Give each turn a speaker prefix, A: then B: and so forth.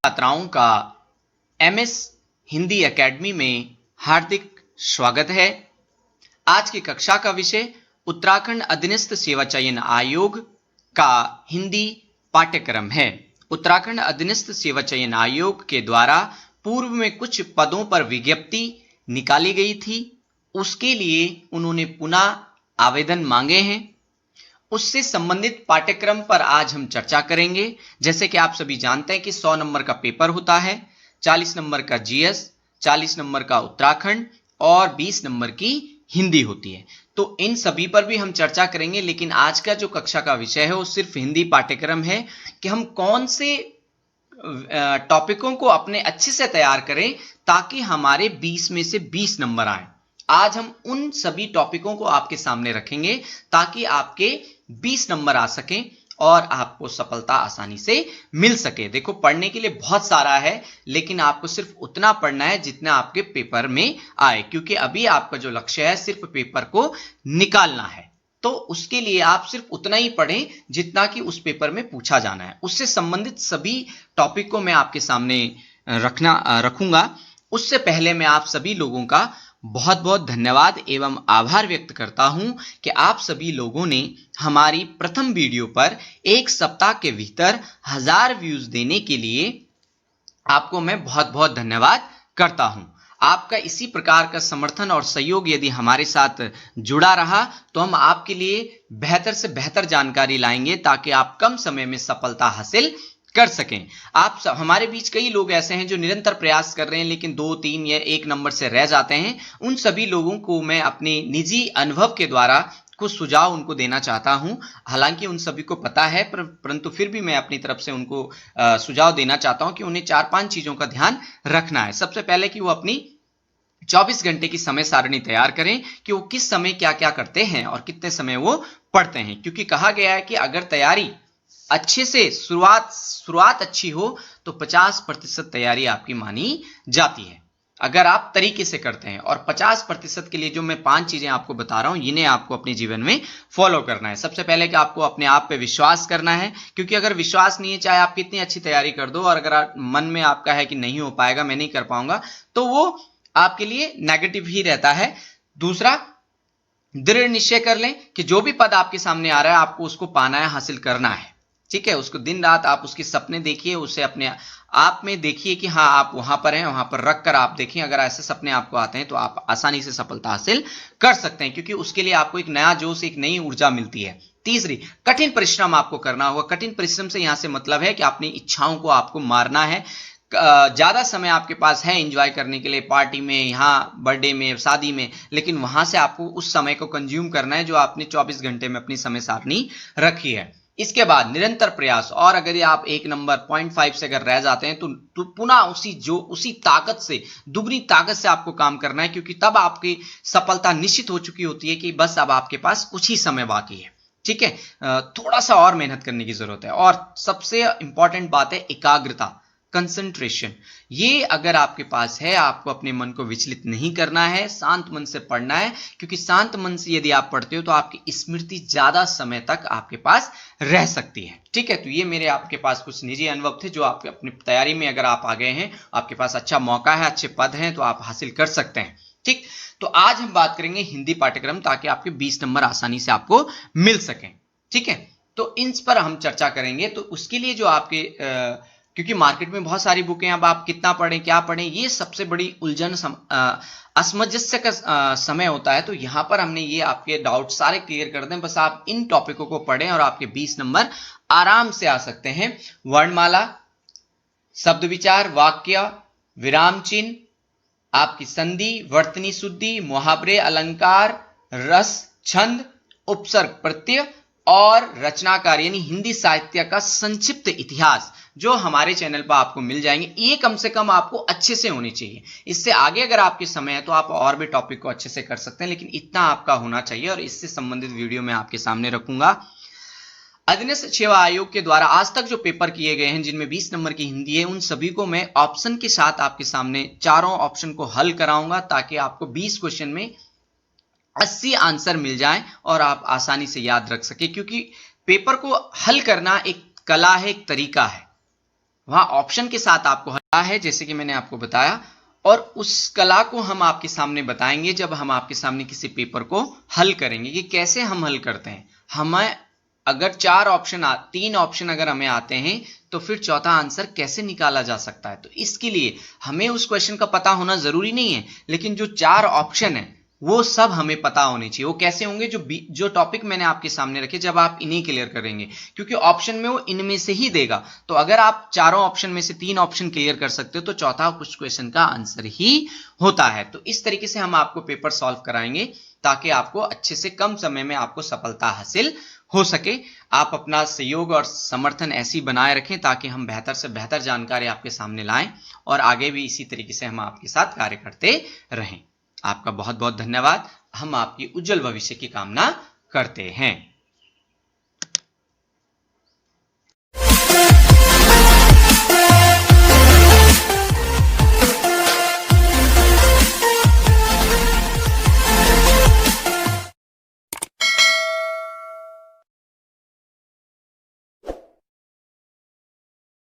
A: छात्राओं का MS Hindi academy में हार्दिक स्वागत है। आज की कक्षा का विषय उत्तराखंड अधीनस्थ सेवा चयन आयोग का हिंदी पाठ्यक्रम है। उत्तराखंड अधीनस्थ सेवा चयन आयोग के द्वारा पूर्व में कुछ पदों पर विज्ञप्ति निकाली गई थी, उसके लिए उन्होंने पुनः आवेदन मांगे हैं। उससे संबंधित पाठ्यक्रम पर आज हम चर्चा करेंगे। जैसे कि आप सभी जानते हैं कि 100 नंबर का पेपर होता है, 40 नंबर का जीएस, 40 नंबर का उत्तराखंड और 20 नंबर की हिंदी होती है। तो इन सभी पर भी हम चर्चा करेंगे, लेकिन आज का जो कक्षा का विषय है वो सिर्फ हिंदी पाठ्यक्रम है कि हम कौन से टॉपिकों को अपने अच्छे से तैयार करें ताकि हमारे 20 में से 20 नंबर आए। आज हम उन सभी टॉपिकों को आपके सामने रखेंगे ताकि आपके 20 नंबर आ सकें और आपको सफलता आसानी से मिल सके। देखो, पढ़ने के लिए बहुत सारा है, लेकिन आपको सिर्फ उतना पढ़ना है जितना आपके पेपर में आए, क्योंकि अभी आपका जो लक्ष्य है सिर्फ पेपर को निकालना है। तो उसके लिए आप सिर्फ उतना ही पढ़ें जितना कि उस पेपर में पूछा जाना है। उससे संबंधित सभी टॉपिक को मैं आपके सामने रखूंगा। उससे पहले मैं आप सभी लोगों का बहुत बहुत धन्यवाद एवं आभार व्यक्त करता हूं कि आप सभी लोगों ने हमारी प्रथम वीडियो पर एक सप्ताह के भीतर 1000 व्यूज देने के लिए आपको मैं बहुत बहुत धन्यवाद करता हूं। आपका इसी प्रकार का समर्थन और सहयोग यदि हमारे साथ जुड़ा रहा तो हम आपके लिए बेहतर से बेहतर जानकारी लाएंगे ताकि आप कम समय में सफलता हासिल कर सकें। आप हमारे बीच कई लोग ऐसे हैं जो निरंतर प्रयास कर रहे हैं लेकिन 2, 3 या 1 नंबर से रह जाते हैं। उन सभी लोगों को मैं अपने निजी अनुभव के द्वारा कुछ सुझाव उनको देना चाहता हूं। हालांकि उन सभी को पता है, परंतु फिर भी मैं अपनी तरफ से उनको सुझाव देना चाहता हूं कि उन्हें 4-5 चीजों का ध्यान रखना है। सबसे पहले कि वो अपनी 24 घंटे की समय सारणी तैयार करें कि वो किस समय क्या क्या करते हैं और कितने समय वो पढ़ते हैं, क्योंकि कहा गया है कि अगर तैयारी अच्छे से शुरुआत अच्छी हो तो 50% तैयारी आपकी मानी जाती है अगर आप तरीके से करते हैं। और 50% के लिए जो मैं 5 चीजें आपको बता रहा हूं, इन्हें आपको अपने जीवन में फॉलो करना है। सबसे पहले कि आपको अपने आप पे विश्वास करना है, क्योंकि अगर विश्वास नहीं है, चाहे आप कितनी अच्छी तैयारी कर दो और अगर मन में आपका है कि नहीं हो पाएगा, मैं नहीं कर पाऊंगा, तो वो आपके लिए नेगेटिव ही रहता है। दूसरा, दृढ़ निश्चय कर लें कि जो भी पद आपके सामने आ रहा है आपको उसको पाना है, हासिल करना है। ठीक है, उसको दिन रात आप उसके सपने देखिए, उसे अपने आप में देखिए कि हाँ आप वहां पर हैं, वहां पर रख कर आप देखिए। अगर ऐसे सपने आपको आते हैं तो आप आसानी से सफलता हासिल कर सकते हैं, क्योंकि उसके लिए आपको एक नया जोश, एक नई ऊर्जा मिलती है। तीसरी, कठिन परिश्रम आपको करना होगा। कठिन परिश्रम से यहां से मतलब है कि अपनी इच्छाओं को आपको मारना है। ज्यादा समय आपके पास है एंजॉय करने के लिए, पार्टी में, यहाँ बर्थडे में, शादी में, लेकिन वहां से आपको उस समय को कंज्यूम करना है जो आपने 24 घंटे में अपनी समय सारणी रखी है। इसके बाद निरंतर प्रयास, और अगर ये आप 1 नंबर 0.5 से अगर रह जाते हैं तो पुनः उसी ताकत से, दुगनी ताकत से आपको काम करना है, क्योंकि तब आपकी सफलता निश्चित हो चुकी होती है कि बस अब आपके पास कुछ ही समय बाकी है। ठीक है, थोड़ा सा और मेहनत करने की जरूरत है। और सबसे इंपॉर्टेंट बात है एकाग्रता, कंसंट्रेशन। ये अगर आपके पास है, आपको अपने मन को विचलित नहीं करना है, शांत मन से पढ़ना है, क्योंकि शांत मन से यदि आप पढ़ते हो तो आपकी स्मृति ज्यादा समय तक आपके पास रह सकती है। ठीक है, तो ये मेरे आपके पास कुछ निजी अनुभव थे जो आप अपनी तैयारी में अगर आप आ गए हैं, आपके पास अच्छा मौका है, अच्छे पद हैं, तो आप हासिल कर सकते हैं। ठीक, तो आज हम बात करेंगे हिंदी पाठ्यक्रम, ताकि आपके 20 नंबर आसानी से आपको मिल सके। ठीक है, तो इन पर हम चर्चा करेंगे। तो उसके लिए जो आपके क्योंकि मार्केट में बहुत सारी बुकें, अब आप कितना पढ़ें, क्या पढ़ें, ये सबसे बड़ी उलझन, असमंजस्य का समय होता है। तो यहां पर हमने ये आपके डाउट सारे क्लियर कर दें। बस आप इन टॉपिकों को पढ़ें और आपके 20 नंबर आराम से आ सकते हैं। वर्णमाला, शब्द विचार, वाक्य, विराम चिन्ह, आपकी संधि, वर्तनी शुद्धि, मुहावरे, अलंकार, रस, छंद, उपसर्ग, प्रत्यय और रचनाकार यानी हिंदी साहित्य का संक्षिप्त इतिहास जो हमारे चैनल पर आपको मिल जाएंगे। ये कम से कम आपको अच्छे से होनी चाहिए। इससे आगे अगर आपके समय है तो आप और भी टॉपिक को अच्छे से कर सकते हैं, लेकिन इतना आपका होना चाहिए। और इससे संबंधित वीडियो मैं आपके सामने रखूंगा। अधीनस्थ सेवा आयोग के द्वारा आज तक जो पेपर किए गए हैं, जिनमें 20 नंबर की हिंदी है, उन सभी को मैं ऑप्शन के साथ आपके सामने चारों ऑप्शन को हल कराऊंगा, ताकि आपको 20 क्वेश्चन में 80 आंसर मिल जाएं और आप आसानी से याद रख सके। क्योंकि पेपर को हल करना एक कला है, एक तरीका है। वहां ऑप्शन के साथ आपको हल है, जैसे कि मैंने आपको बताया, और उस कला को हम आपके सामने बताएंगे जब हम आपके सामने किसी पेपर को हल करेंगे कि कैसे हम हल करते हैं। हमें अगर तीन ऑप्शन अगर हमें आते हैं तो फिर चौथा आंसर कैसे निकाला जा सकता है। तो इसके लिए हमें उस क्वेश्चन का पता होना जरूरी नहीं है, लेकिन जो 4 ऑप्शन है वो सब हमें पता होने चाहिए। वो कैसे होंगे, जो टॉपिक मैंने आपके सामने रखे, जब आप इन्हें क्लियर करेंगे, क्योंकि ऑप्शन में वो इनमें से ही देगा। तो अगर आप चारों ऑप्शन में से 3 ऑप्शन क्लियर कर सकते हो तो चौथा कुछ क्वेश्चन का आंसर ही होता है। तो इस तरीके से हम आपको पेपर सॉल्व कराएंगे ताकि आपको अच्छे से कम समय में आपको सफलता हासिल हो सके। आप अपना सहयोग और समर्थन ऐसे ही बनाए रखें ताकि हम बेहतर से बेहतर जानकारी आपके सामने लाएं और आगे भी इसी तरीके से हम आपके साथ कार्य करते रहें। आपका बहुत बहुत धन्यवाद। हम आपकी उज्जवल भविष्य की कामना करते हैं।